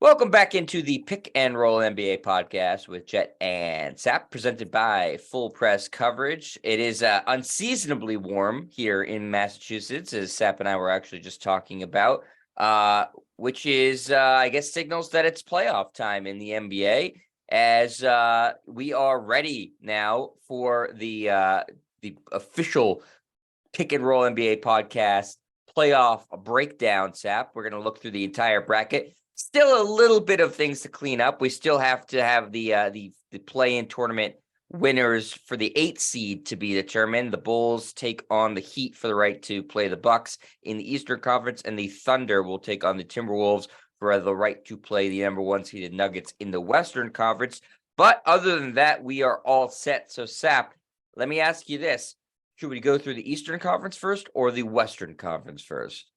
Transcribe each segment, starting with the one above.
Welcome back into the Pick and Roll NBA podcast with Jet and Sap, presented by Full Press Coverage. It is unseasonably warm here in Massachusetts, as Sap and I were actually just talking about, which is, I guess, signals that it's playoff time in the NBA, as we are ready now for the official Pick and Roll NBA podcast playoff breakdown, Sap. We're going to look through the entire bracket. Still a little bit of things to clean up. We still have to have the play-in tournament winners for the 8th seed to be determined. The Bulls take on the Heat for the right to play the Bucks in the Eastern Conference, and the Thunder will take on the Timberwolves for the right to play the number 1 seeded Nuggets in the Western Conference. But other than that, we are all set. So, Sap, let me ask you this. Should we go through the Eastern Conference first or the Western Conference first?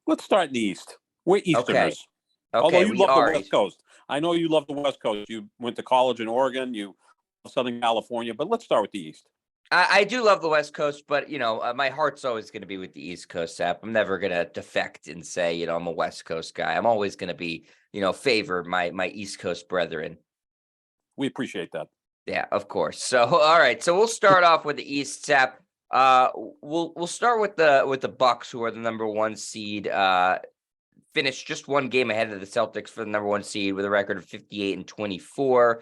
Let's start in the East. We're Easterners. Although Okay, you we love are. the West Coast. I know you love the West Coast. You went to college in Oregon. You love Southern California. But let's start with the East. I do love the West Coast, but, my heart's always going to be with the East Coast, Sap. I'm never going to defect and say, I'm a West Coast guy. I'm always going to be, favor my East Coast brethren. We appreciate that. Yeah, of course. So, all right. So we'll start off with the East, Sap. We'll start with the Bucks, who are the number 1 seed. Finished just one game ahead of the Celtics for the number 1 seed with a record of 58-24.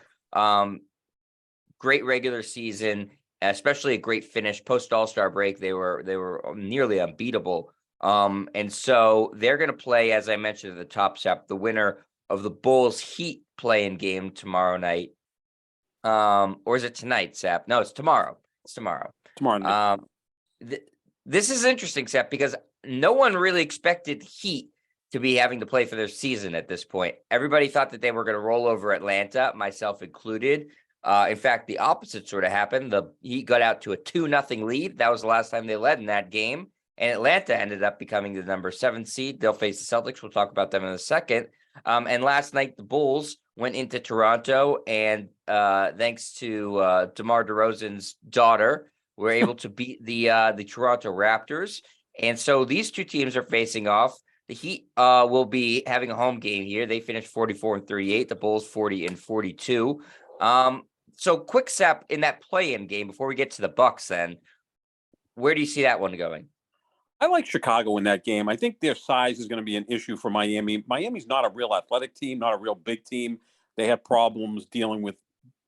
Great regular season, especially a great finish. Post All-Star break, they were nearly unbeatable. And so they're going to play, as I mentioned at the top, Sap, the winner of the Bulls Heat play-in game tomorrow night. Or is it tonight, Sap? No, it's tomorrow. It's tomorrow. Tomorrow night. This is interesting, Sap, because no one really expected Heat to be having to play for their season at this point. Everybody thought that they were going to roll over Atlanta, myself included. In fact, the opposite sort of happened. The Heat got out to a 2-0 lead. That was the last time they led in that game. And Atlanta ended up becoming the number 7 seed. They'll face the Celtics. We'll talk about them in a second. And last night, the Bulls went into Toronto, and thanks to DeMar DeRozan's daughter, were able to beat the Toronto Raptors. And so these two teams are facing off. The Heat will be having a home game here. They finished 44-38. The Bulls 40-42. So quick, Sap, in that play-in game before we get to the Bucks, then where do you see that one going? I like Chicago in that game. I think their size is going to be an issue for Miami. Miami's not a real athletic team, not a real big team. They have problems dealing with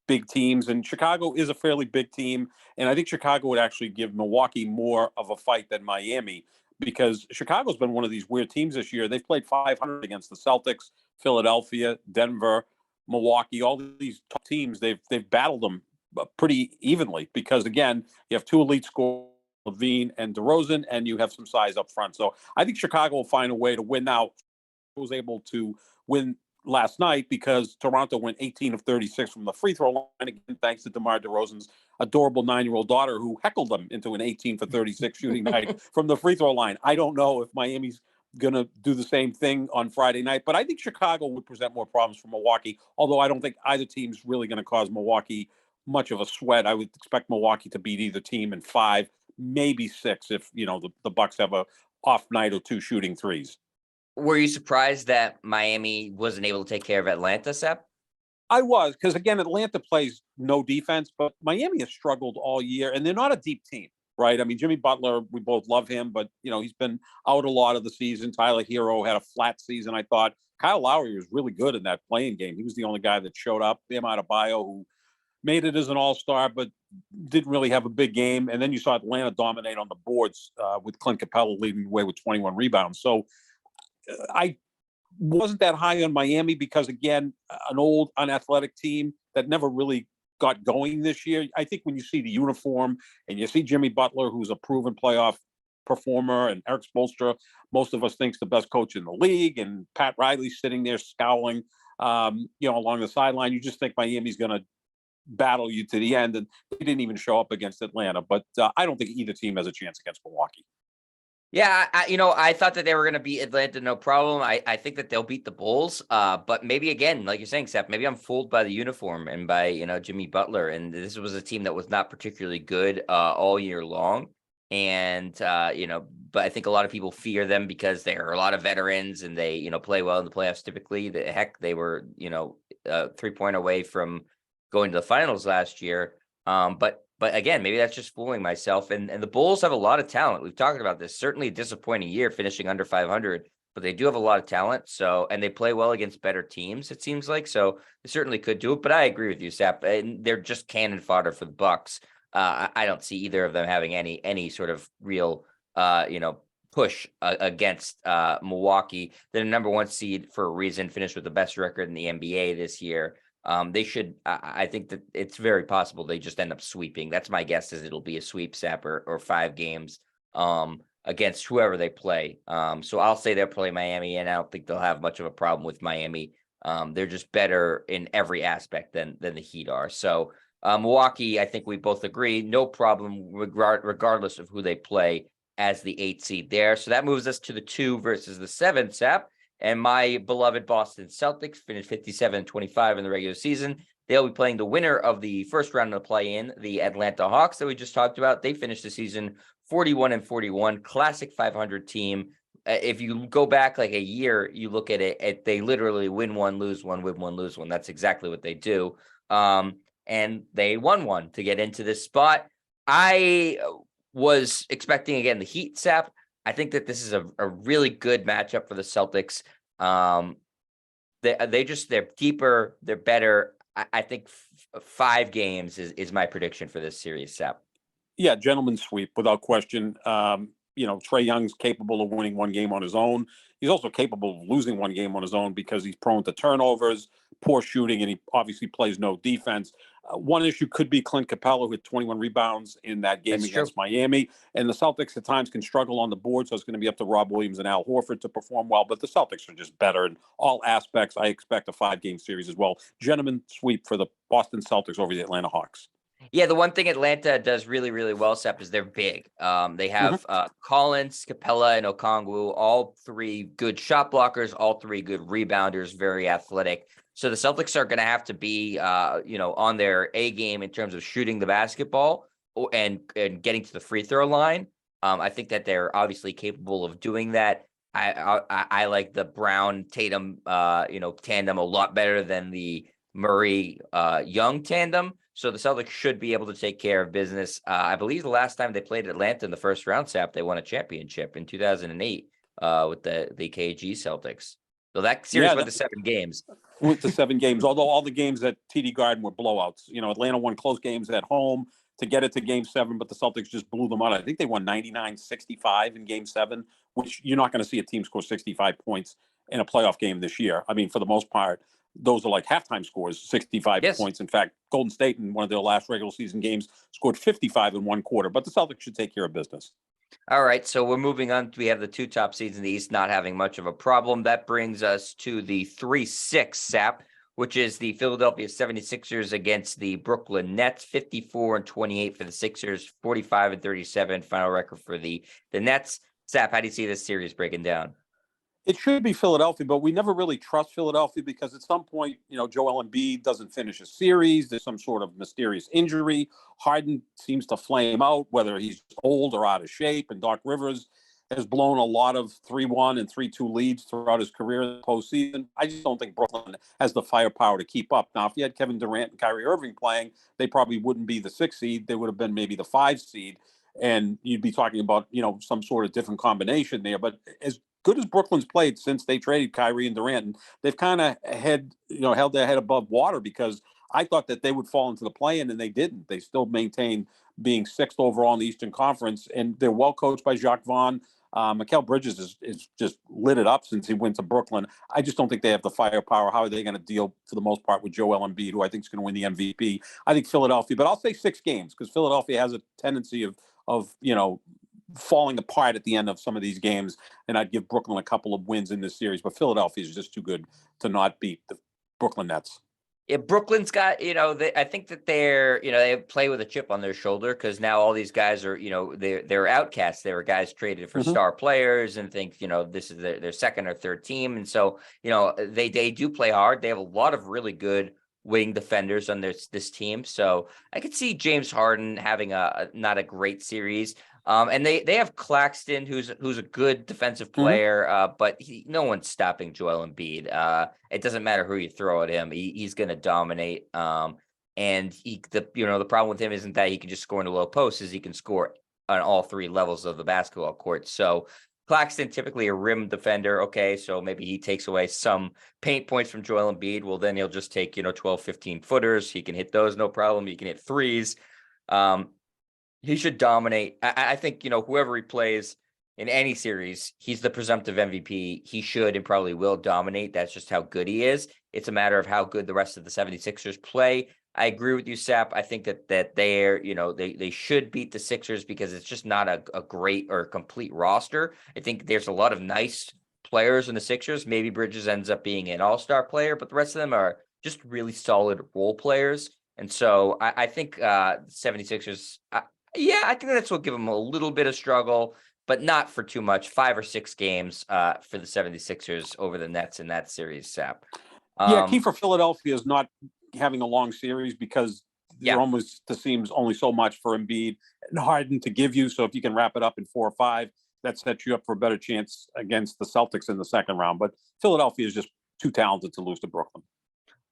big teams, and Chicago is a fairly big team. And I think Chicago would actually give Milwaukee more of a fight than Miami, because Chicago's been one of these weird teams this year. They've played 500 against the Celtics, Philadelphia, Denver, Milwaukee, all these top teams. They've battled them pretty evenly because, again, you have 2 elite scorers, LaVine and DeRozan, and you have some size up front. So I think Chicago will find a way to win. Now, was able to win last night because Toronto went 18 of 36 from the free throw line, again, thanks to DeMar DeRozan's adorable 9-year-old daughter, who heckled them into an 18 for 36 shooting night from the free throw line. I don't know if Miami's going to do the same thing on Friday night, but I think Chicago would present more problems for Milwaukee, although I don't think either team's really going to cause Milwaukee much of a sweat. I would expect Milwaukee to beat either team in 5, maybe 6 if, the Bucks have a off night or 2 shooting threes. Were you surprised that Miami wasn't able to take care of Atlanta, Sep? I was, because, again, Atlanta plays no defense, but Miami has struggled all year, and they're not a deep team, right? I mean, Jimmy Butler, we both love him, but, he's been out a lot of the season. Tyler Hero had a flat season, I thought. Kyle Lowry was really good in that playing game. He was the only guy that showed up. Bam Adebayo, who made it as an all-star, but didn't really have a big game. And then you saw Atlanta dominate on the boards with Clint Capella leading the way with 21 rebounds. So I wasn't that high on Miami because, again, an old, unathletic team that never really got going this year. I think when you see the uniform and you see Jimmy Butler, who's a proven playoff performer, and Eric Spoelstra, most of us thinks the best coach in the league, and Pat Riley sitting there scowling, along the sideline, you just think Miami's going to battle you to the end, and they didn't even show up against Atlanta. But I don't think either team has a chance against Milwaukee. Yeah, I thought that they were going to beat Atlanta, no problem. I think that they'll beat the Bulls, but maybe, again, like you're saying, Seth, maybe I'm fooled by the uniform and by, Jimmy Butler. And this was a team that was not particularly good all year long. And, but I think a lot of people fear them because there are a lot of veterans and they, play well in the playoffs typically. They were, 3-point away from going to the finals last year. But again, maybe that's just fooling myself. And the Bulls have a lot of talent. We've talked about this. Certainly a disappointing year finishing under 500, but they do have a lot of talent. So, and they play well against better teams, it seems like. So they certainly could do it. But I agree with you, Sap. And they're just cannon fodder for the Bucks. I don't see either of them having any sort of real, push against Milwaukee. They're the number one seed for a reason, finished with the best record in the NBA this year. They should. I think that it's very possible they just end up sweeping. That's my guess. Is it'll be a sweep, Sap, or 5 games against whoever they play. So I'll say they'll play Miami, and I don't think they'll have much of a problem with Miami. They're just better in every aspect than the Heat are. So. Milwaukee, I think we both agree, no problem regardless of who they play as the 8 seed there. So that moves us to the 2 versus the 7, Sap. And my beloved Boston Celtics finished 57-25 in the regular season. They'll be playing the winner of the first round of the play-in, the Atlanta Hawks that we just talked about. They finished the season 41-41, classic 500 team. If you go back like a year, you look at it, they literally win one, lose one, win one, lose one. That's exactly what they do. And they won one to get into this spot. I was expecting, again, the Heat, Sap. I think that this is a really good matchup for the Celtics. They're deeper, they're better. I think 5 games is my prediction for this series, Sap. Yeah, gentleman's sweep without question. Trae Young's capable of winning one game on his own. He's also capable of losing one game on his own because he's prone to turnovers, poor shooting, and he obviously plays no defense. One issue could be Clint Capella, who had 21 rebounds in that game against Miami. And the Celtics at times can struggle on the board, so it's going to be up to Rob Williams and Al Horford to perform well. But the Celtics are just better in all aspects. I expect a 5-game series as well. Gentlemen sweep for the Boston Celtics over the Atlanta Hawks. Yeah, the one thing Atlanta does really, really well, Sep, is they're big. They have Collins, Capella, and Okongwu, all 3 good shot blockers, all 3 good rebounders, very athletic. So the Celtics are going to have to be, on their A game in terms of shooting the basketball and getting to the free throw line. I think that they're obviously capable of doing that. I like the Brown Tatum, tandem a lot better than the Murray Young tandem. So the Celtics should be able to take care of business. I believe the last time they played Atlanta in the first round, Sap, they won a championship in 2008 with the KG Celtics. So that series went to 7 games. Went to 7 games, although all the games at TD Garden were blowouts. Atlanta won close games at home to get it to Game 7, but the Celtics just blew them out. I think they won 99-65 in Game 7, which you're not going to see a team score 65 points in a playoff game this year. I mean, for the most part, those are like halftime scores, 65 points. In fact, Golden State in one of their last regular season games scored 55 in one quarter, but the Celtics should take care of business. All right, so we're moving on. We have the 2 top seeds in the East not having much of a problem. That brings us to the 3-6, Sap, which is the Philadelphia 76ers against the Brooklyn Nets, 54-28 for the Sixers, 45-37 final record for the Nets. Sap, how do you see this series breaking down? It should be Philadelphia, but we never really trust Philadelphia because at some point, Joel Embiid doesn't finish a series. There's some sort of mysterious injury. Harden seems to flame out, whether he's old or out of shape. And Doc Rivers has blown a lot of 3-1 and 3-2 leads throughout his career in the postseason. I just don't think Brooklyn has the firepower to keep up. Now, if you had Kevin Durant and Kyrie Irving playing, they probably wouldn't be the 6 seed. They would have been maybe the 5 seed. And you'd be talking about, some sort of different combination there. But as good as Brooklyn's played since they traded Kyrie and Durant, and they've kind of held their head above water because I thought that they would fall into the play-in, and they didn't. They still maintained being 6th overall in the Eastern Conference, and they're well coached by Jacques Vaughn. Mikal Bridges is just lit it up since he went to Brooklyn. I just don't think they have the firepower. How are they going to deal, for the most part, with Joel Embiid, who I think is going to win the MVP? I think Philadelphia, but I'll say 6 games because Philadelphia has a tendency of falling apart at the end of some of these games, and I'd give Brooklyn a couple of wins in this series, but Philadelphia is just too good to not beat the Brooklyn Nets. Yeah, Brooklyn's got, I think that they play with a chip on their shoulder because now all these guys are, they're outcasts. They were guys traded for star players and think, this is their second or third team. And so, they do play hard. They have a lot of really good wing defenders on this team. So I could see James Harden having not a great series. And they have Claxton, who's a good defensive Mhm. player, but no one's stopping Joel Embiid. It doesn't matter who you throw at him; he's going to dominate. And the problem with him isn't that he can just score in the low post; is he can score on all three levels of the basketball court. So Claxton, typically a rim defender. Okay, so maybe he takes away some paint points from Joel Embiid. Well, then he'll just take 12, 15 footers. He can hit those, no problem. He can hit threes. Um, he should dominate. I think, whoever he plays in any series, he's the presumptive MVP. He should and probably will dominate. That's just how good he is. It's a matter of how good the rest of the 76ers play. I agree with you, Sap. I think that they're, they should beat the Sixers because it's just not a great or complete roster. I think there's a lot of nice players in the Sixers. Maybe Bridges ends up being an all-star player, but the rest of them are just really solid role players. And so I think 76ers, yeah, I think that's what give them a little bit of struggle, but not for too much. 5 or 6 games for the 76ers over the Nets in that series, Sap. Yeah, key for Philadelphia is not having a long series because there Yeah. almost seems only so much for Embiid and Harden to give you. So if you can wrap it up in 4 or 5, that sets you up for a better chance against the Celtics in the second round. But Philadelphia is just too talented to lose to Brooklyn.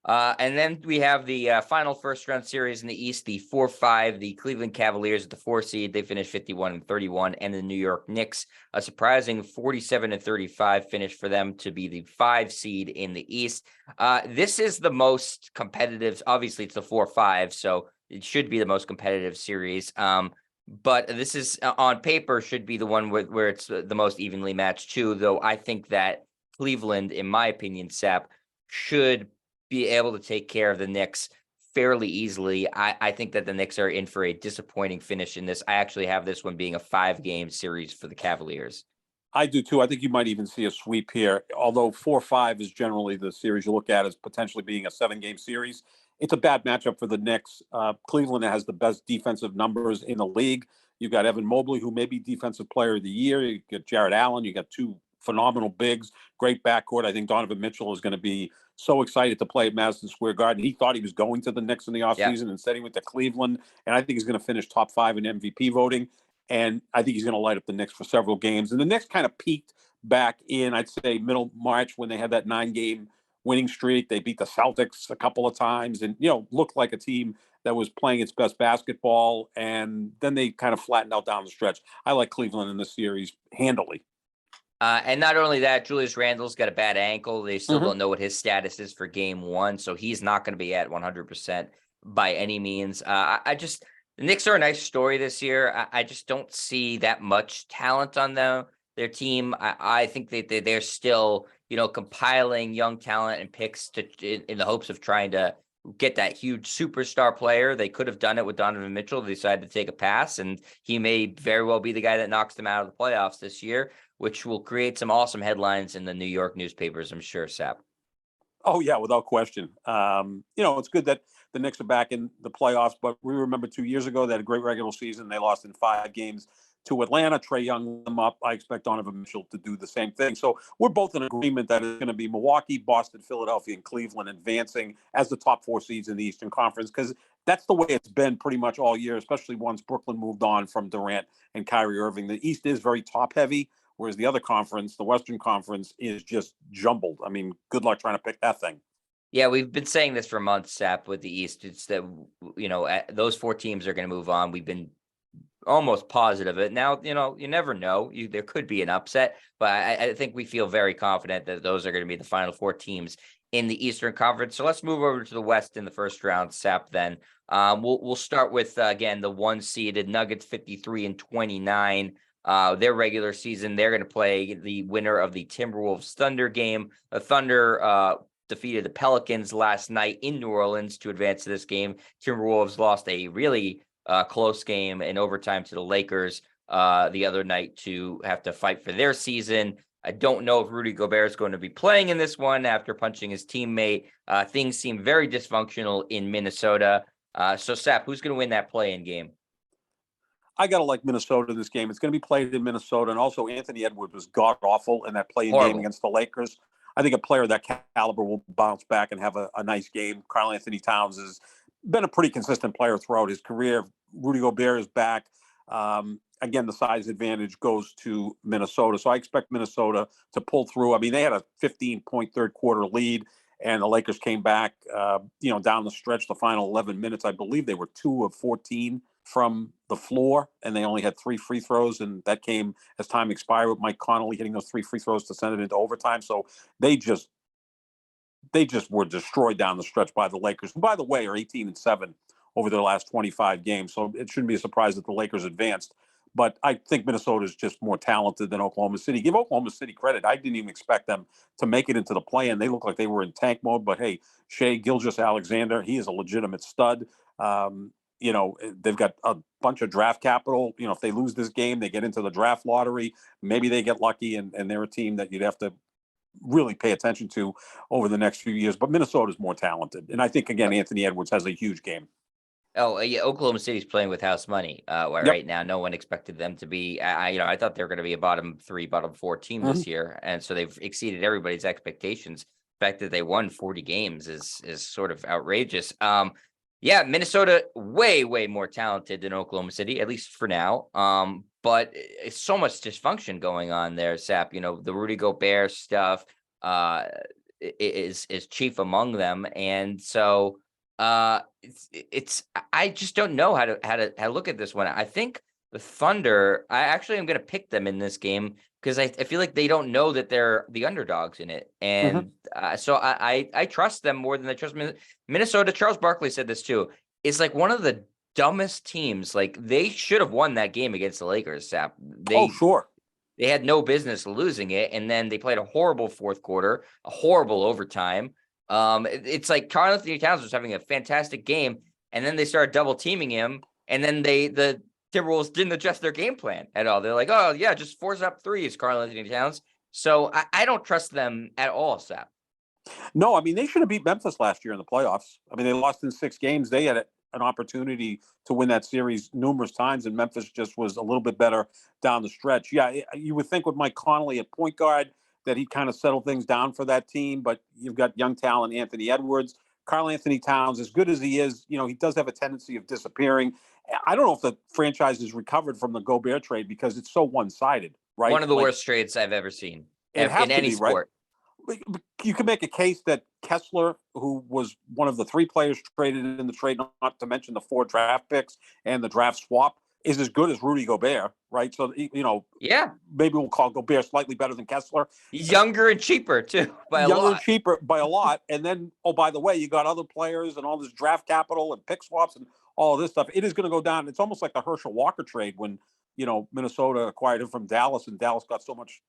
And then we have the final first round series in the East, the 4-5, the Cleveland Cavaliers at the 4 seed. They finished 51-31, and the New York Knicks, a surprising 47-35 finish for them to be the 5 seed in the East. This is the most competitive. Obviously, it's the 4-5, so it should be the most competitive series. But this is on paper should be the one where it's the most evenly matched too. Though I think that Cleveland, in my opinion, Sap, should be able to take care of the Knicks fairly easily. I think that the Knicks are in for a disappointing finish in this. I actually have this one being a 5-game series for the Cavaliers. I do too. I think you might even see a sweep here. Although 4-5 is generally the series you look at as potentially being a 7-game series. It's a bad matchup for the Knicks. Cleveland has the best defensive numbers in the league. You've got Evan Mobley, who may be Defensive Player of the Year. You got Jared Allen. You got 2 phenomenal bigs, great backcourt. I think Donovan Mitchell is going to be so excited to play at Madison Square Garden. He thought he was going to the Knicks in the Yeah. offseason. Instead, he went to Cleveland, and I think he's going to finish top 5 in MVP voting. And I think he's going to light up the Knicks for several games. And the Knicks kind of peaked back in, I'd say, middle March when they had that 9-game winning streak. They beat the Celtics a couple of times and, looked like a team that was playing its best basketball. And then they kind of flattened out down the stretch. I like Cleveland in this series handily. And not only that, Julius Randle's got a bad ankle. They still Mhm. don't know what his status is for game 1, so he's not going to be at 100% by any means. The Knicks are a nice story this year. I just don't see that much talent on their team. I think they're still, compiling young talent and picks in the hopes of trying to get that huge superstar player. They could have done it with Donovan Mitchell. They decided to take a pass, and he may very well be the guy that knocks them out of the playoffs this year, which will create some awesome headlines in the New York newspapers, I'm sure, Sap. Oh yeah, without question. It's good that the Knicks are back in the playoffs, but we remember 2 years ago they had a great regular season. They lost in 5 games to Atlanta. Trae Young them up. I expect Donovan Mitchell to do the same thing. So we're both in agreement that it's going to be Milwaukee, Boston, Philadelphia, and Cleveland advancing as the top 4 seeds in the Eastern Conference because that's the way it's been pretty much all year, especially once Brooklyn moved on from Durant and Kyrie Irving. The East is very top heavy. Whereas the other conference, the Western Conference, is just jumbled. I mean, good luck trying to pick that thing. Yeah, we've been saying this for months, Sap, with the East. It's that, those 4 teams are going to move on. We've been almost positive it. Now, you never know. There could be an upset, but I think we feel very confident that those are going to be the final 4 teams in the Eastern Conference. So let's move over to the West in the first round, Sap, then. We'll start with, again, the 1-seeded Nuggets, 53-29. Their regular season, they're going to play the winner of the Timberwolves Thunder game. The Thunder defeated the Pelicans last night in New Orleans to advance to this game. Timberwolves lost a really close game in overtime to the Lakers the other night to have to fight for their season. I don't know if Rudy Gobert is going to be playing in this one after punching his teammate. Things seem very dysfunctional in Minnesota. So, Sap, who's going to win that play-in game? I got to like Minnesota in this game. It's going to be played in Minnesota. And also, Anthony Edwards was god awful in that play-in game against the Lakers. I think a player of that caliber will bounce back and have a nice game. Karl Anthony Towns has been a pretty consistent player throughout his career. Rudy Gobert is back. Again, the size advantage goes to Minnesota. So I expect Minnesota to pull through. I mean, they had a 15-point third quarter lead, and the Lakers came back, down the stretch, the final 11 minutes. I believe they were 2 of 14 from the floor, and they only had 3 free throws, and that came as time expired with Mike Conley hitting those 3 free throws to send it into overtime. So they just were destroyed down the stretch by the Lakers, who, by the way, are 18-7 over their last 25 games. So it shouldn't be a surprise that the Lakers advanced. But I think Minnesota is just more talented than Oklahoma City. Give Oklahoma City credit. I didn't even expect them to make it into the play-in. They look like they were in tank mode. But hey, Shea Gilgeous-Alexander, he is a legitimate stud. They've got a bunch of draft capital. If they lose this game, they get into the draft lottery. Maybe they get lucky, and they're a team that you'd have to really pay attention to over the next few years. But Minnesota's more talented. And I think, again, Anthony Edwards has a huge game. Oh, yeah, Oklahoma City's playing with house money. Right now, no one expected them to be. I thought they were going to be a bottom 3, bottom 4 team this year, and so they've exceeded everybody's expectations. The fact that they won 40 games is sort of outrageous. Minnesota way more talented than Oklahoma City, at least for now. But it's so much dysfunction going on there, Sap. The Rudy Gobert stuff is chief among them, and so. It's I just don't know how to look at this one. I think the Thunder, I actually am going to pick them in this game because I feel like they don't know that they're the underdogs in it. And so I trust them more than I trust Minnesota. Charles Barkley said this too. It's like one of the dumbest teams. Like they should have won that game against the Lakers, Sap. Sure. They had no business losing it. And then they played a horrible fourth quarter, a horrible overtime. It's like Karl-Anthony Towns was having a fantastic game, and then they started double teaming him, and then the Timberwolves didn't adjust their game plan at all. They're like, oh yeah, just force up threes, Karl-Anthony Towns. So I don't trust them at all, Sap. No, I mean, they should have beat Memphis last year in the playoffs. I mean, they lost in 6 games. They had an opportunity to win that series numerous times, and Memphis just was a little bit better down the stretch. Yeah, you would think with Mike Conley at point guard, that he'd kind of settle things down for that team. But you've got young talent, Anthony Edwards, Karl-Anthony Towns, as good as he is, he does have a tendency of disappearing. I don't know if the franchise is recovered from the Gobert trade because it's so one-sided, right? One of the worst trades I've ever seen in any sport. Right? You can make a case that Kessler, who was one of the 3 players traded in the trade, not to mention the 4 draft picks and the draft swap, is as good as Rudy Gobert, right? So, maybe we'll call Gobert slightly better than Kessler. He's younger and cheaper, too, by a lot. Younger and cheaper by a lot. And then, by the way, you got other players and all this draft capital and pick swaps and all of this stuff. It is going to go down. It's almost like the Herschel Walker trade when, Minnesota acquired him from Dallas, and Dallas got so much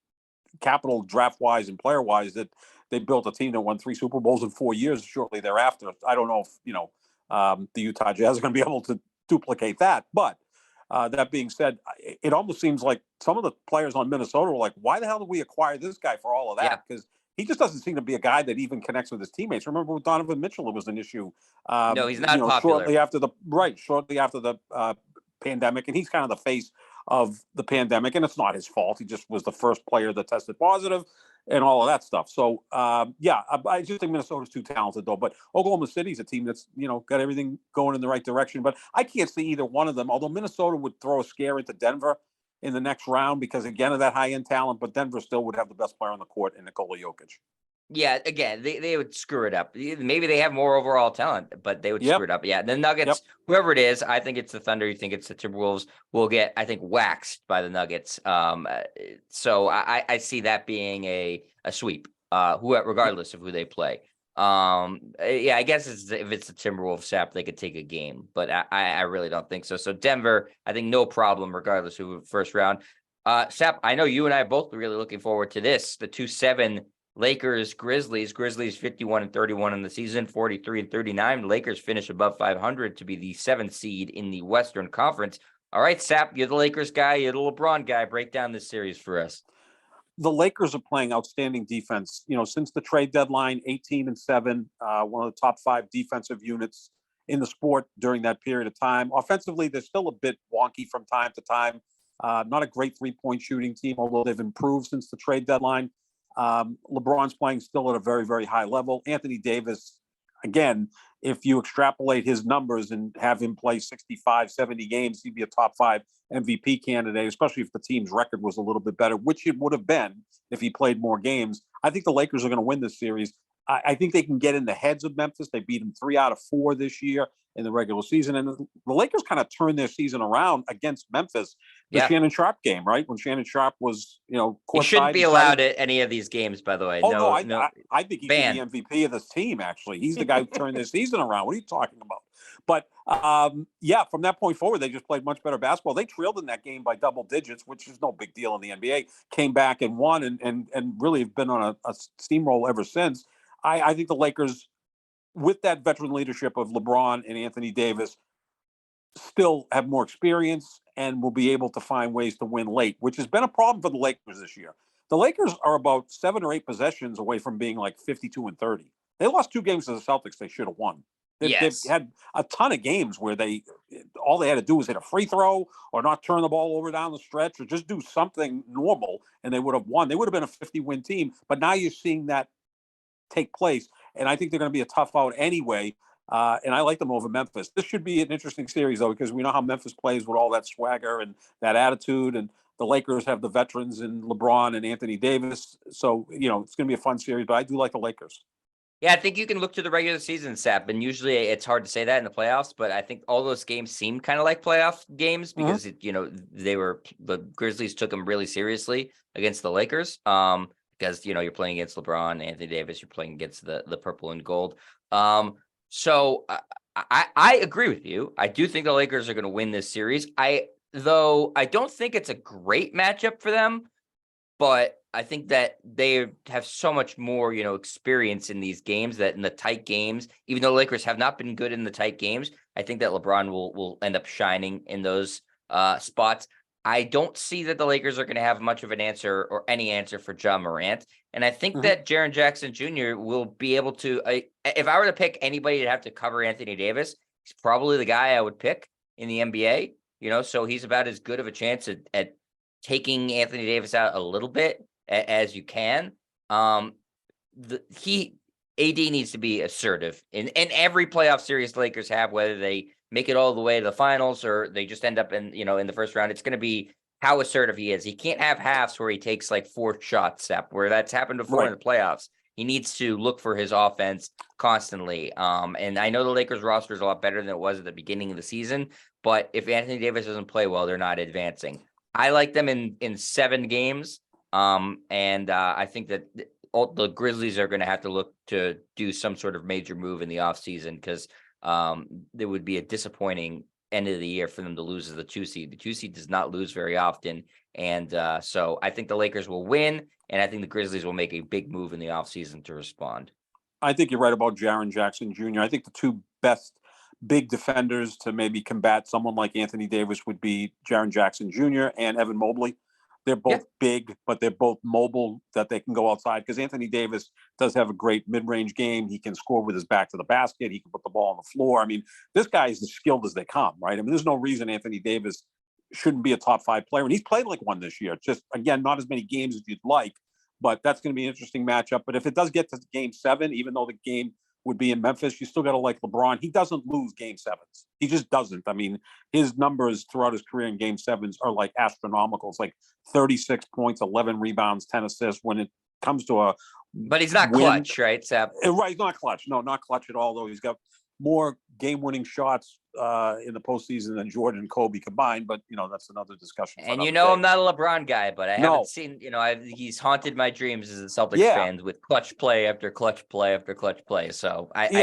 capital draft-wise and player-wise that they built a team that won 3 Super Bowls in 4 years shortly thereafter. I don't know if, the Utah Jazz are going to be able to duplicate that, but that being said, it almost seems like some of the players on Minnesota were like, why the hell did we acquire this guy for all of that? Because he just doesn't seem to be a guy that even connects with his teammates. Remember with Donovan Mitchell, it was an issue. No, he's not popular. Shortly after the pandemic, and he's kind of the face of the pandemic, and it's not his fault. He just was the first player that tested positive and all of that stuff. So, I just think Minnesota's too talented, though. But Oklahoma City's a team that's, got everything going in the right direction. But I can't see either one of them, although Minnesota would throw a scare into Denver in the next round because, again, of that high-end talent. But Denver still would have the best player on the court in Nikola Jokic. Yeah, again, they would screw it up. Maybe they have more overall talent, but they would screw it up. Yeah, the Nuggets, whoever it is, I think it's the Thunder. You think it's the Timberwolves, will get, I think, waxed by the Nuggets. So I see that being a sweep, regardless of who they play. I guess if it's the Timberwolves, Sap, they could take a game, but I really don't think so. So Denver, I think no problem, regardless of first round. Sap, I know you and I are both really looking forward to this. The 2-7 Lakers, Grizzlies 51-31 in the season, 43-39. The Lakers finish above 500 to be the 7th seed in the Western Conference. All right, Sap, you're the Lakers guy, you're the LeBron guy. Break down this series for us. The Lakers are playing outstanding defense. Since the trade deadline, 18-7, one of the top 5 defensive units in the sport during that period of time. Offensively, they're still a bit wonky from time to time. Not a great 3-point shooting team, although they've improved since the trade deadline. LeBron's playing still at a very, very high level. Anthony Davis, again, if you extrapolate his numbers and have him play 65, 70 games, he'd be a top 5 MVP candidate, especially if the team's record was a little bit better, which it would have been if he played more games. I think the Lakers are going to win this series. I think they can get in the heads of Memphis. They beat them 3 out of 4 this year in the regular season. And the Lakers kind of turned their season around against Memphis. The Shannon Sharpe game, right? When Shannon Sharpe was, he shouldn't be allowed at any of these games, by the way. Oh, I think he should be MVP of this team, actually. He's the guy who turned their season around. What are you talking about? But, from that point forward, they just played much better basketball. They trailed in that game by double digits, which is no big deal in the NBA. Came back and won and really have been on a steamroll ever since. I think the Lakers, with that veteran leadership of LeBron and Anthony Davis, still have more experience and will be able to find ways to win late, which has been a problem for the Lakers this year. The Lakers are about 7 or 8 possessions away from being like 52-30. They lost 2 games to the Celtics they should have won. They've had a ton of games where all they had to do was hit a free throw or not turn the ball over down the stretch or just do something normal and they would have won. They would have been a 50-win team. But now you're seeing that take place. And I think they're going to be a tough out anyway. And I like them over Memphis. This should be an interesting series, though, because we know how Memphis plays with all that swagger and that attitude. And the Lakers have the veterans in LeBron and Anthony Davis. So, it's going to be a fun series, but I do like the Lakers. Yeah, I think you can look to the regular season, Sap, and usually it's hard to say that in the playoffs, but I think all those games seem kind of like playoff games because, the Grizzlies took them really seriously against the Lakers because, you're playing against LeBron, Anthony Davis, you're playing against the purple and gold. So I agree with you. I do think the Lakers are going to win this series. Though I don't think it's a great matchup for them, but I think that they have so much more, experience in these games that in the tight games, even though the Lakers have not been good in the tight games, I think that LeBron will end up shining in those spots. I don't see that the Lakers are going to have much of an answer or any answer for Ja Morant. And I think that Jaren Jackson Jr. will be able to, if I were to pick anybody to have to cover Anthony Davis, he's probably the guy I would pick in the NBA, so he's about as good of a chance at taking Anthony Davis out a little bit as you can. AD needs to be assertive in every playoff series the Lakers have, whether they make it all the way to the finals or they just end up in the first round. It's going to be how assertive he is. He can't have halves where he takes like 4 shots, where that's happened before in the playoffs. He needs to look for his offense constantly. And I know the Lakers roster is a lot better than it was at the beginning of the season, but if Anthony Davis doesn't play well, they're not advancing. I like them in 7 games. And I think that the Grizzlies are going to have to look to do some sort of major move in the offseason because there would be a disappointing end of the year for them to lose as the 2 seed. The 2 seed does not lose very often. And so I think the Lakers will win, and I think the Grizzlies will make a big move in the offseason to respond. I think you're right about Jaren Jackson Jr. I think the 2 best big defenders to maybe combat someone like Anthony Davis would be Jaren Jackson Jr. and Evan Mobley. They're both big, but they're both mobile that they can go outside because Anthony Davis does have a great mid-range game. He can score with his back to the basket. He can put the ball on the floor. I mean, this guy is as skilled as they come, right? I mean, there's no reason Anthony Davis shouldn't be a top 5 player. And he's played like one this year. Just, again, not as many games as you'd like, but that's going to be an interesting matchup. But if it does get to game 7, even though the game would be in Memphis, you still got to like LeBron. He doesn't lose game 7s. He just doesn't. I mean, his numbers throughout his career in game 7s are like astronomical. It's like 36 points, 11 rebounds, 10 assists when it comes to a But he's not clutch, right, Sap? Right, he's not clutch. No, not clutch at all, though. He's got more game-winning shots in the postseason than Jordan and Kobe combined, but that's another discussion. And I'm not a LeBron guy, but I haven't seen. He's haunted my dreams as a Celtics fan with clutch play after clutch play after clutch play. So I'm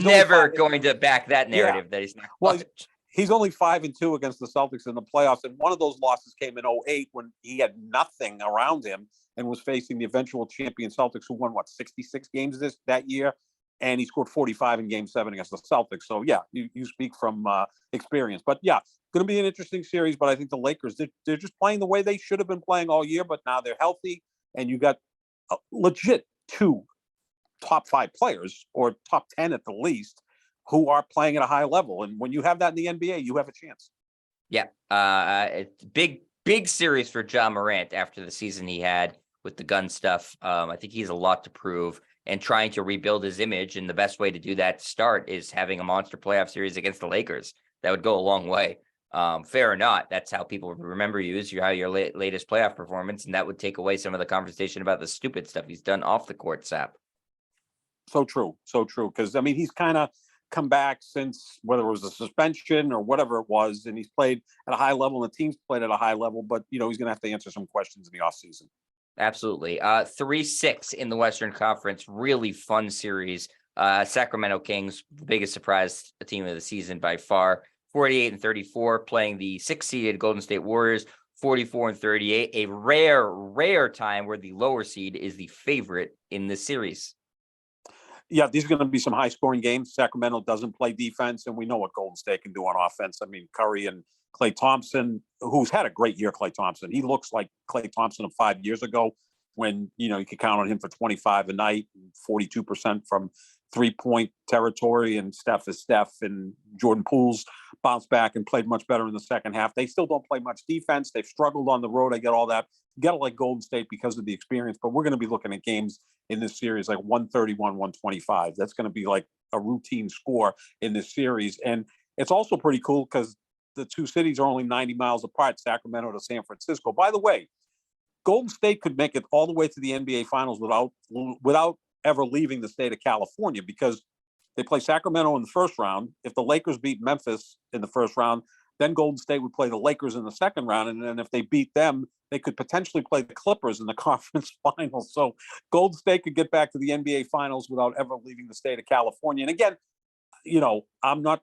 never going to back that narrative that he's not clutch. Well, he's only 5-2 against the Celtics in the playoffs, and one of those losses came in 2008 when he had nothing around him and was facing the eventual champion Celtics, who won 66 games that year. And he scored 45 in game 7 against the Celtics. So, you speak from experience. But, going to be an interesting series. But I think the Lakers, they're just playing the way they should have been playing all year. But now they're healthy. And you got legit 2 top 5 players, or top 10 at the least, who are playing at a high level. And when you have that in the NBA, you have a chance. Yeah. It's big series for Ja Morant after the season he had. with the gun stuff. I think he has a lot to prove and trying to rebuild his image. And the best way to do that to start is having a monster playoff series against the Lakers. That would go a long way. Fair or not, that's how people remember you, is your latest playoff performance. And that would take away some of the conversation about the stupid stuff he's done off the court, Sap. So true. So true. Because, I mean, he's kind of come back since whether it was a suspension or whatever it was, and he's played at a high level and the team's played at a high level, but, you know, he's going to have to answer some questions in the offseason. Absolutely. 3-6 in the Western Conference. Really fun series. Sacramento Kings, the biggest surprise team of the season by far. 48-34, playing the 6th-seeded Golden State Warriors. 44-38. A rare time where the lower seed is the favorite in this series. Yeah, these are going to be some high-scoring games. Sacramento doesn't play defense, and we know what Golden State can do on offense. I mean, Curry and Klay Thompson, who's had a great year, Klay Thompson. He looks like Klay Thompson of 5 years ago when, you know, you could count on him for 25 a night, 42% from three-point territory, and Steph is Steph, and Jordan Poole's bounced back and played much better in the second half. They still don't play much defense. They've struggled on the road. I get all that. You got to like Golden State because of the experience, but we're going to be looking at games in this series like 131, 125. That's going to be like a routine score in this series. And it's also pretty cool because the two cities are only 90 miles apart, Sacramento to San Francisco. By the way, Golden State could make it all the way to the NBA Finals without ever leaving the state of California, because they play Sacramento in the first round. If the Lakers beat Memphis in the first round, then Golden State would play the Lakers in the second round. And then if they beat them, they could potentially play the Clippers in the conference finals. So Golden State could get back to the NBA Finals without ever leaving the state of California. And again, you know, I'm not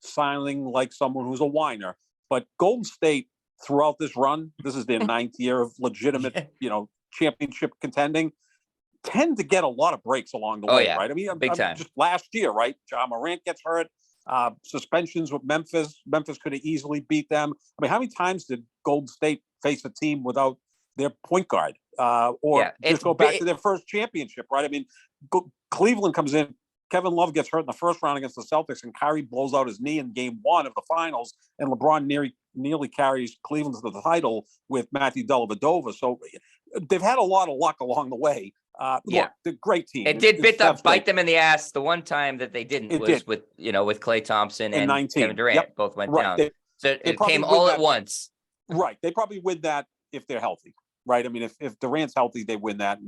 sounding like someone who's a whiner, but Golden State throughout this run, this is their ninth year of legitimate, you know, championship contending, tend to get a lot of breaks along the way, right? I mean, big time. Just last year, right? Ja Morant gets hurt, suspensions with Memphis. Memphis could have easily beat them. I mean, how many times did Golden State face a team without their point guard, just go back to their first championship, right? I mean, Cleveland comes in, Kevin Love gets hurt in the first round against the Celtics, and Kyrie blows out his knee in game 1 of the finals, and LeBron nearly carries Cleveland to the title with Matthew Dellavedova. So they've had a lot of luck along the way. Look, the great team. It did bite them in the ass. The one time that they didn't was with Klay Thompson and 19. Kevin Durant both went down. So it came all at once. Right. They probably win that if they're healthy, right? I mean, if Durant's healthy, they win that,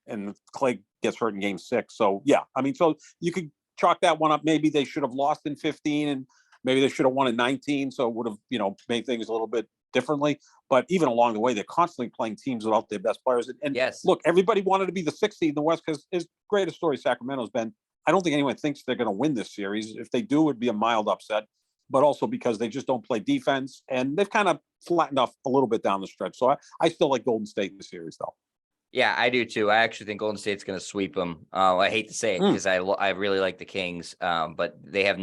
and Klay gets hurt in game 6. So, yeah, I mean, so you could chalk that one up. Maybe they should have lost in 15, and maybe they should have won in 19. So it would have, made things a little bit differently. But even along the way, they're constantly playing teams without their best players. And yes, look, everybody wanted to be the 6th seed in the West because his greatest story, Sacramento's been, I don't think anyone thinks they're going to win this series. If they do, it'd be a mild upset, but also because they just don't play defense, and they've kind of flattened off a little bit down the stretch. So I still like Golden State in the series, though. Yeah, I do too. I actually think Golden State's going to sweep them. I hate to say it because I really like the Kings, but they have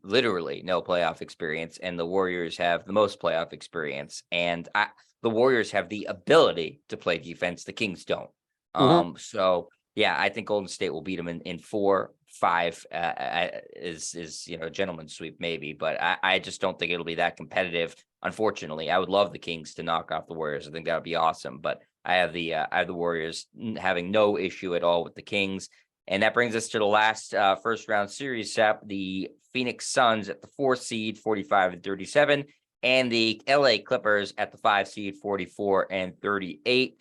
literally no playoff experience, and the Warriors have the most playoff experience. And the Warriors have the ability to play defense. The Kings don't. So yeah, I think Golden State will beat them in 4-5. Is a gentleman's sweep maybe, but I just don't think it'll be that competitive. Unfortunately, I would love the Kings to knock off the Warriors. I think that would be awesome, but I have the Warriors having no issue at all with the Kings. And that brings us to the last first round series, Sap. The Phoenix Suns at the 4th seed, 45-37, and the LA Clippers at the 5 seed, 44-38.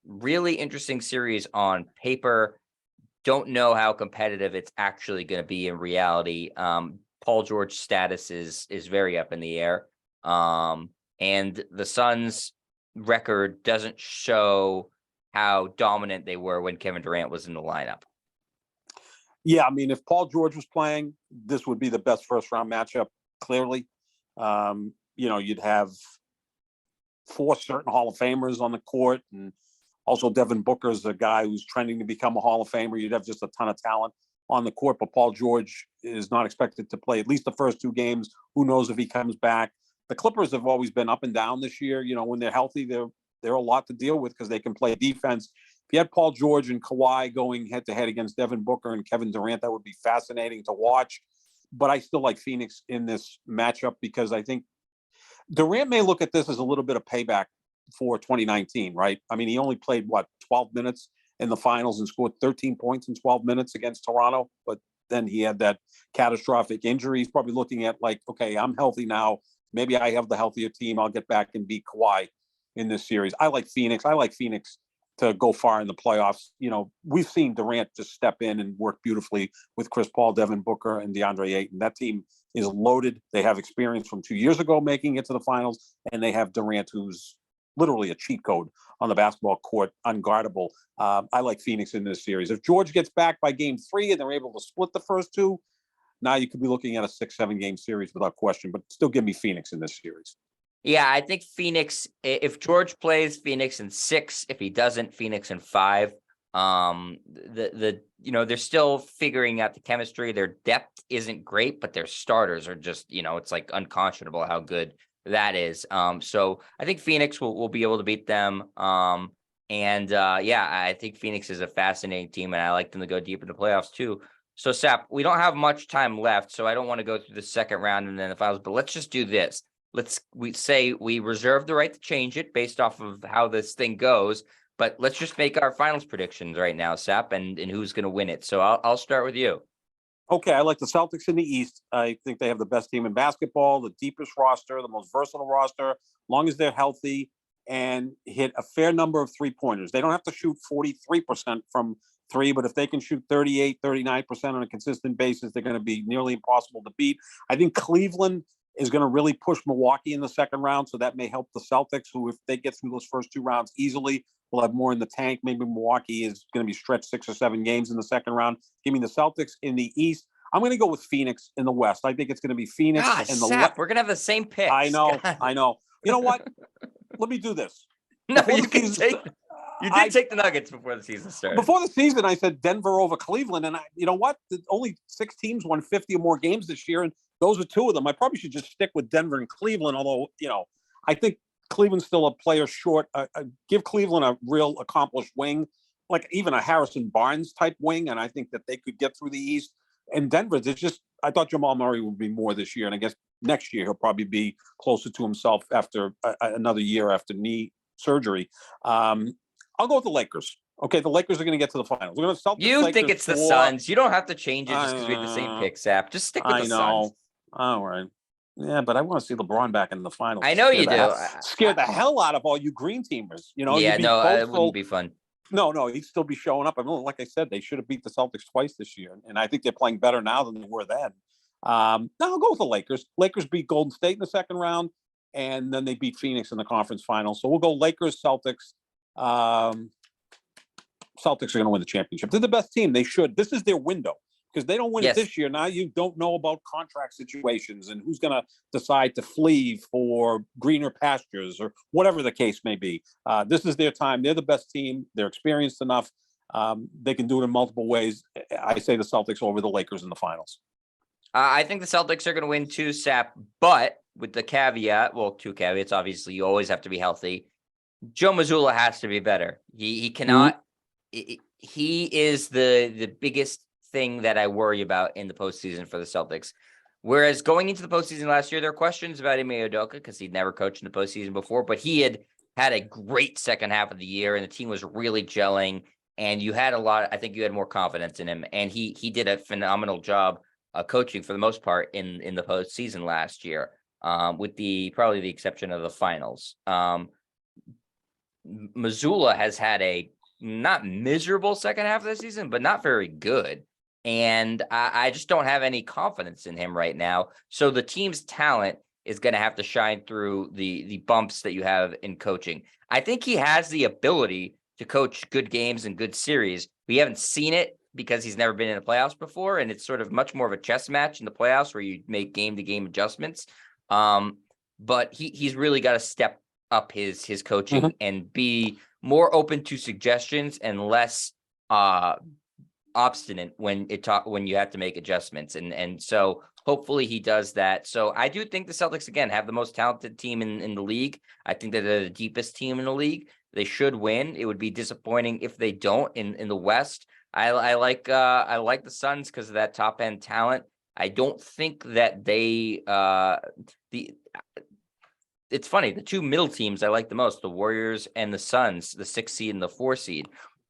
Really interesting series on paper. Don't know how competitive it's actually going to be in reality. Paul George's status is very up in the air. And the Suns' record doesn't show how dominant they were when Kevin Durant was in the lineup. Yeah, I mean, if Paul George was playing, this would be the best first round matchup, clearly. You'd have 4 certain Hall of Famers on the court, and also Devin Booker's a guy who's trending to become a Hall of Famer. You'd have just a ton of talent on the court, but Paul George is not expected to play at least the first 2 games. Who knows if he comes back? The Clippers have always been up and down this year. When they're healthy, they're a lot to deal with because they can play defense. If you had Paul George and Kawhi going head-to-head against Devin Booker and Kevin Durant, that would be fascinating to watch. But I still like Phoenix in this matchup because I think Durant may look at this as a little bit of payback for 2019, right? I mean, he only played 12 minutes in the finals and scored 13 points in 12 minutes against Toronto, but then he had that catastrophic injury. He's probably looking at like, okay, I'm healthy now. Maybe I have the healthier team. I'll get back and beat Kawhi in this series. I like Phoenix. I like Phoenix to go far in the playoffs. You know, we've seen Durant just step in and work beautifully with Chris Paul, Devin Booker, and DeAndre Ayton. That team is loaded. They have experience from 2 years ago making it to the finals, and they have Durant, who's literally a cheat code on the basketball court, unguardable. I like Phoenix in this series. If George gets back by game 3 and they're able to split the first two, now you could be looking at a 6-7 game series without question, but still give me Phoenix in this series. Yeah, I think Phoenix, if George plays, Phoenix in 6. If he doesn't, Phoenix in 5. They're still figuring out the chemistry. Their depth isn't great, but their starters are just, it's like unconscionable how good that is. So I think Phoenix will be able to beat them. I think Phoenix is a fascinating team, and I like them to go deep in the playoffs too. So Sap, we don't have much time left, so I don't want to go through the second round and then the finals, but let's just do this. We reserve the right to change it based off of how this thing goes, but let's just make our finals predictions right now, Sap, and who's going to win it. So I'll start with you. Okay, I like the Celtics in the East. I think they have the best team in basketball, the deepest roster, the most versatile roster, long as they're healthy and hit a fair number of three-pointers. They don't have to shoot 43% from three, but if they can shoot 38, 39% on a consistent basis, they're going to be nearly impossible to beat. I think Cleveland is going to really push Milwaukee in the second round, so that may help the Celtics, who, if they get through those first 2 rounds easily, will have more in the tank. Maybe Milwaukee is going to be stretched 6 or 7 games in the second round. Give me the Celtics in the East. I'm going to go with Phoenix in the West. I think it's going to be Phoenix and Sap, we're going to have the same picks. I know. You know what? Let me do this. No, you did take the Nuggets before the season started. Before the season, I said Denver over Cleveland, and you know what? Only 6 teams won 50 or more games this year, and those are 2 of them. I probably should just stick with Denver and Cleveland, although, I think Cleveland's still a player short. Give Cleveland a real accomplished wing, like even a Harrison Barnes type wing, and I think that they could get through the East. And Denver, I thought Jamal Murray would be more this year, and I guess next year he'll probably be closer to himself after another year after knee surgery. I'll go with the Lakers. Okay, the Lakers are going to get to the finals. We're going to You think it's the Suns. You don't have to change it just because we have the same pick, Sap. Just stick with the Suns. All right. Yeah, but I want to see LeBron back in the finals. I know you do. Scare the hell out of all you green teamers. It wouldn't be fun. No, he'd still be showing up. I mean, like I said, they should have beat the Celtics twice this year, and I think they're playing better now than they were then. Now I'll go with the Lakers. Lakers beat Golden State in the second round, and then they beat Phoenix in the conference finals. So we'll go Lakers, Celtics. Celtics are going to win the championship. They're the best team. They should. This is their window. Because they don't win it this year. Now you don't know about contract situations and who's going to decide to flee for greener pastures or whatever the case may be. This is their time. They're the best team. They're experienced enough. They can do it in multiple ways. I say the Celtics over the Lakers in the finals. I think the Celtics are going to win too, Sap, but with the caveat, 2 caveats. Obviously, you always have to be healthy. Joe Mazzulla has to be better. He cannot. Mm-hmm. He is the biggest thing that I worry about in the postseason for the Celtics. Whereas going into the postseason last year, there were questions about Ime Udoka because he'd never coached in the postseason before, but he had a great second half of the year and the team was really gelling. And you had I think you had more confidence in him. And he did a phenomenal job coaching for the most part in the postseason last year, with probably the exception of the finals. Mazzulla has had a not miserable second half of the season, but not very good. And I just don't have any confidence in him right now. So the team's talent is going to have to shine through the bumps that you have in coaching. I think he has the ability to coach good games and good series. We haven't seen it because he's never been in the playoffs before. And it's sort of much more of a chess match in the playoffs where you make game-to-game adjustments. But he's really got to step up his coaching and be more open to suggestions and less obstinate when you have to make adjustments. And so hopefully he does that. So I do think the Celtics, again, have the most talented team in the league. I think that they're the deepest team in the league. They should win. It would be disappointing if they don't in the West. I like the Suns because of that top end talent. I don't think that they it's funny. The two middle teams I like the most, the Warriors and the Suns, the 6 seed and the 4 seed.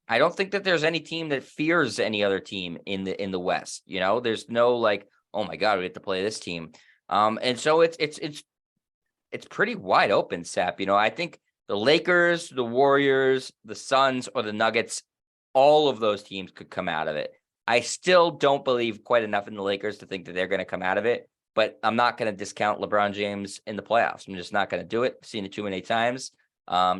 I don't think that there's any team that fears any other team in the West. There's no like, oh my God, we have to play this team. And so it's pretty wide open, Sap. I think the Lakers, the Warriors, the Suns, or the Nuggets, all of those teams could come out of it. I still don't believe quite enough in the Lakers to think that they're going to come out of it, but I'm not going to discount LeBron James in the playoffs. I'm just not going to do it. I've seen it too many times.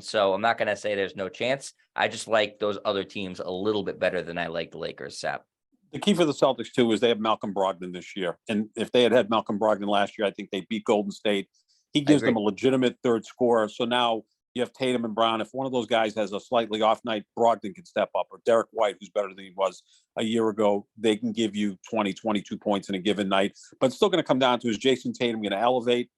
So I'm not going to say there's no chance. I just like those other teams a little bit better than I like the Lakers, Sap. The key for the Celtics, too, is they have Malcolm Brogdon this year. And if they had Malcolm Brogdon last year, I think they beat Golden State. He gives them a legitimate third scorer. So now you have Tatum and Brown. If one of those guys has a slightly off night, Brogdon can step up. Or Derek White, who's better than he was a year ago. They can give you 20, 22 points in a given night. But it's still going to come down to, is Jason Tatum going to elevate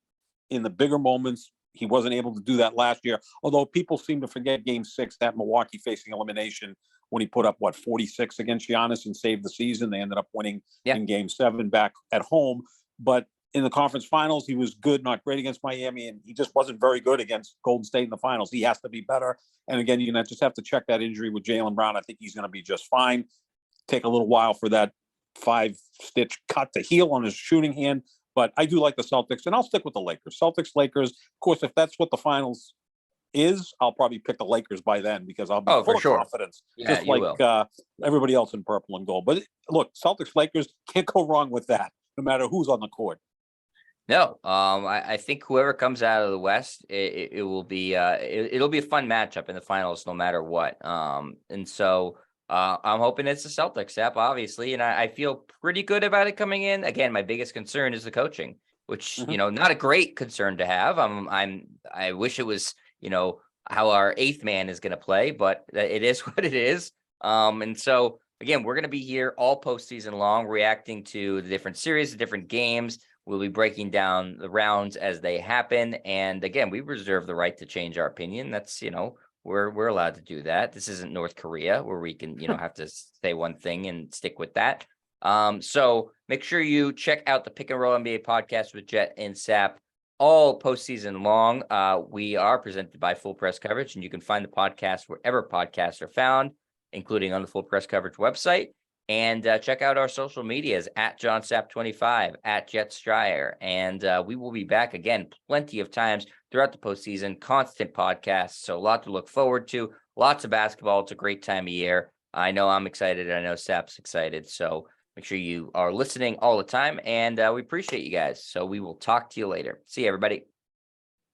in the bigger moments? He wasn't able to do that last year. Although people seem to forget Game 6, that Milwaukee facing elimination, when he put up, 46 against Giannis and saved the season. They ended up winning in Game 7 back at home. But in the conference finals, he was good, not great against Miami, and he just wasn't very good against Golden State in the finals. He has to be better. And again, you're going to just have to check that injury with Jaylen Brown. I think he's going to be just fine. Take a little while for that 5-stitch cut to heal on his shooting hand. But I do like the Celtics, and I'll stick with the Lakers. Celtics, Lakers. Of course, if that's what the finals is, I'll probably pick the Lakers by then, because I'll be full of confidence, just like everybody else in purple and gold. But look, Celtics, Lakers, can't go wrong with that, no matter who's on the court. No, I think whoever comes out of the West, it will be it'll be a fun matchup in the finals, no matter what. And so I'm hoping it's the Celtics, Sap, obviously, and I feel pretty good about it coming in. Again, my biggest concern is the coaching, which not a great concern to have. I wish it was how our 8th man is going to play, but it is what it is. And so again, we're going to be here all postseason long, reacting to the different series, the different games. We'll be breaking down the rounds as they happen. And again, we reserve the right to change our opinion. That's, we're allowed to do that. This isn't North Korea where we can, have to say one thing and stick with that. So make sure you check out the Pick and Roll NBA podcast with Jet and Sap all postseason long. We are presented by Full Press Coverage, and you can find the podcast wherever podcasts are found, including on the Full Press Coverage website. And check out our social medias at JohnSap25, at Jet Stryer. And we will be back again plenty of times throughout the postseason, constant podcasts. So a lot to look forward to, lots of basketball. It's a great time of year. I know I'm excited. I know Sap's excited. So make sure you are listening all the time. And we appreciate you guys. So we will talk to you later. See you, everybody.